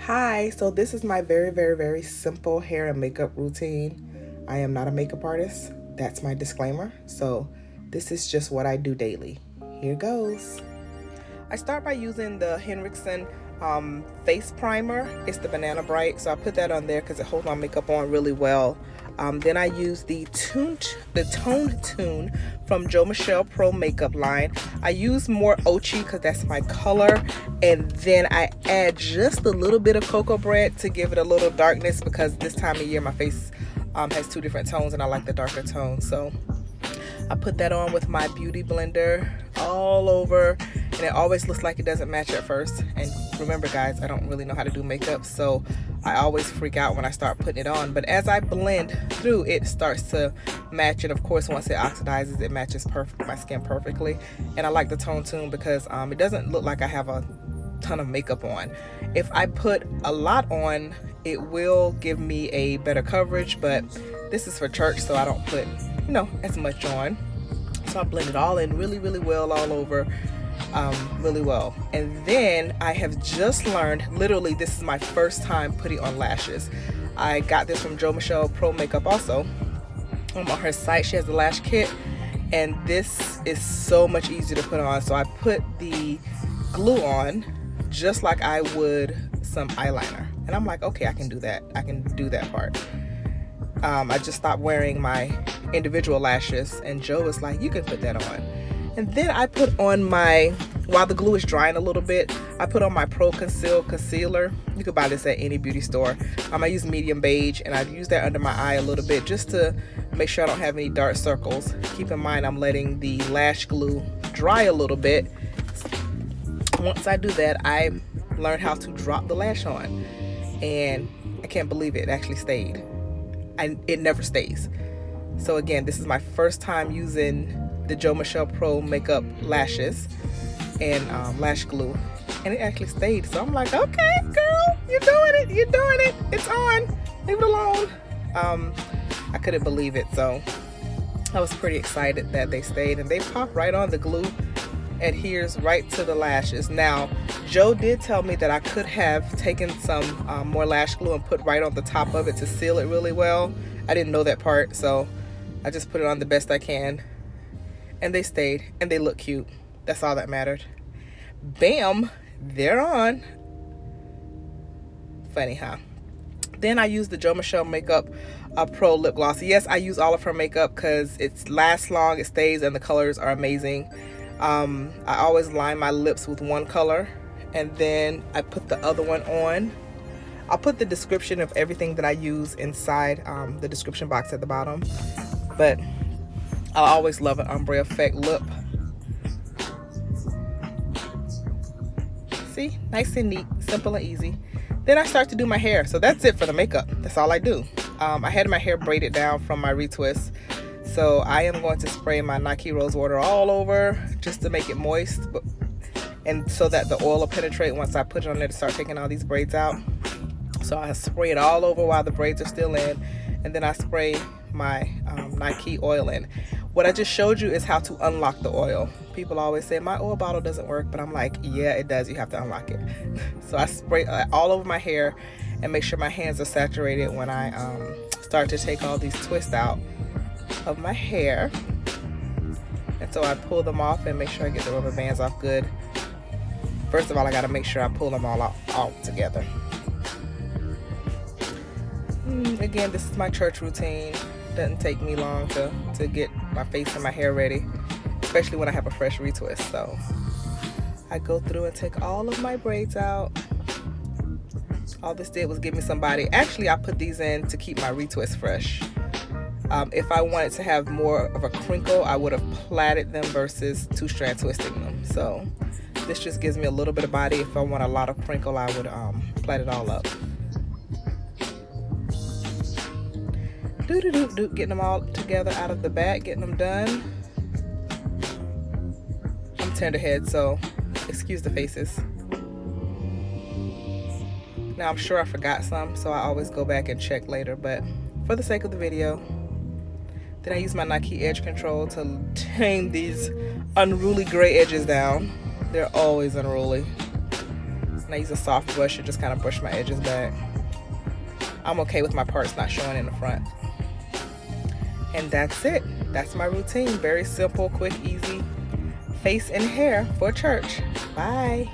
Hi, so this is my very simple hair and makeup routine. I am not a makeup artist. That's my disclaimer. So this is just what I do daily. Here goes. I start by using the Henriksen face primer. It's the Banana Bright, so I put that on there because it holds my makeup on really well. Then I use the Toned Tune from Jo Michelle Pro makeup line. I use more Ochi because that's my color, and then I add just a little bit of cocoa bread to give it a little darkness because this time of year my face has two different tones and I like the darker tone. So I put that on with my beauty blender all over, and it always looks like it doesn't match at first. And remember guys, I don't really know how to do makeup, so I always freak out when I start putting it on. But as I blend through, it starts to match, and of course once it oxidizes, it matches my skin perfectly. And I like the Tone Tune because it doesn't look like I have a ton of makeup on. If I put a lot on, it will give me a better coverage, but this is for church, so I don't put as much on. So I blend it all in really well all over, really well. And then I have just learned, literally this is my first time putting on lashes. I got this from Jo Michelle Pro makeup also. On her site she has the lash kit, and this is so much easier to put on. So I put the glue on just like I would some eyeliner, and I'm like, okay, I can do that part. I just stopped wearing my individual lashes, and Jo was like, you can put that on. And then I put on while the glue is drying a little bit, I put on my Pro Conceal Concealer. You could buy this at any beauty store. I use medium beige, and I use that under my eye a little bit just to make sure I don't have any dark circles. Keep in mind I'm letting the lash glue dry a little bit. Once I do that, I learned how to drop the lash on, and I can't believe it actually stayed. It never stays. So again, this is my first time using the Jo Michelle Pro makeup lashes and lash glue, and it actually stayed. So I'm like, okay girl, you're doing it, it's on, leave it alone. I couldn't believe it, so I was pretty excited that they stayed, and they pop right on. The glue adheres right to the lashes. Now Jo did tell me that I could have taken some more lash glue and put right on the top of it to seal it really well. I didn't know that part, so I just put it on the best I can, and they stayed, and they look cute. That's all that mattered. Bam, they're on. Funny, huh? Then I use the Jo Michelle Makeup Pro Lip Gloss. Yes, I use all of her makeup because it lasts long, it stays, and the colors are amazing. I always line my lips with one color, and then I put the other one on. I'll put the description of everything that I use inside the description box at the bottom, but I always love an ombre effect lip. See, nice and neat, simple and easy. Then I start to do my hair. So that's it for the makeup. That's all I do. I had my hair braided down from my retwist, so I am going to spray my NAKI rose water all over just to make it moist, and so that the oil will penetrate once I put it on there to start taking all these braids out. So I spray it all over while the braids are still in, and then I spray my NAKI oil in. What I just showed you is how to unlock the oil. People always say my oil bottle doesn't work, but I'm like, yeah, it does. You have to unlock it. So I spray all over my hair and make sure my hands are saturated when I start to take all these twists out of my hair. And so I pull them off and make sure I get the rubber bands off good. First of all, I got to make sure I pull them all together. Again, this is my church routine. Doesn't take me long to get my face and my hair ready, especially when I have a fresh retwist. So I go through and take all of my braids out. All this did was give me some body. Actually, I put these in to keep my retwist fresh. If I wanted to have more of a crinkle, I would have plaited them versus two-strand twisting them. So this just gives me a little bit of body. If I want a lot of crinkle, I would plait it all up. Getting them all together out of the bag, getting them done. I'm tenderhead, so excuse the faces. Now I'm sure I forgot some, so I always go back and check later, but for the sake of the video. Then I use my NAKI edge control to tame these unruly gray edges down. They're always unruly. And I use a soft brush to just kind of brush my edges back. I'm okay with my parts not showing in the front. And that's it. That's my routine. Very simple, quick, easy face and hair for church. Bye.